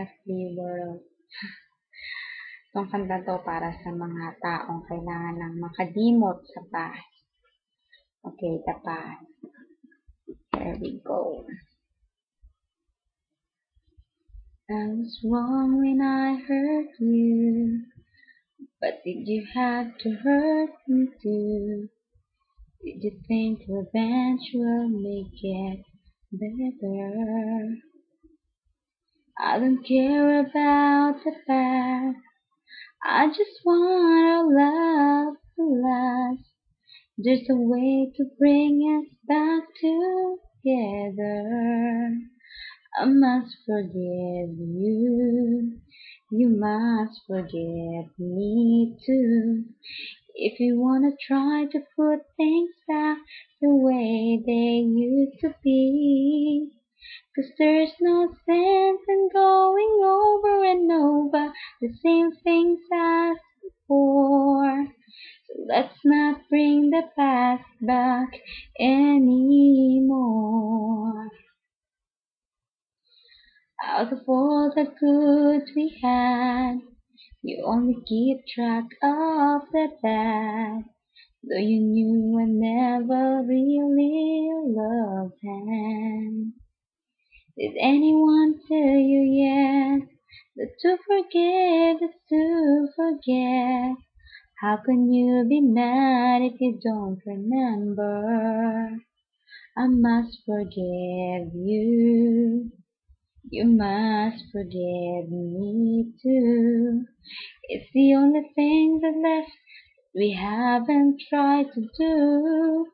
Lefty World. Itong kanta to para sa mga taong kailangan ng makadimot sa past. Okay, the past. There we go. I was wrong when I hurt you, but did you have to hurt me too? Did you think revenge will make it better? I don't care about the past. I just want our love to last. There's a way to bring us back together. I must forgive you. You must forgive me too. If you wanna try to put things back the way they used to be, 'cause there's no sense in going over and over the same things as before. So let's not bring the past back anymore. Out of all the good we had, you only keep track of the bad. Though you knew I never really loved him. Did anyone tell you yet that to forgive is to forget? How can you be mad if you don't remember? I must forgive you. You must forgive me too. It's the only thing that left we haven't tried to do.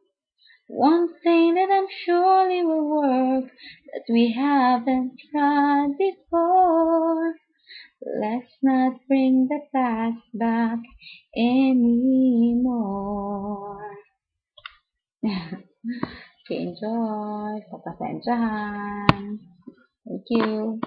One thing that I'm surely will work that we haven't tried before. Let's not bring the past back anymore. Okay, enjoy. Papasensyahan. Thank you.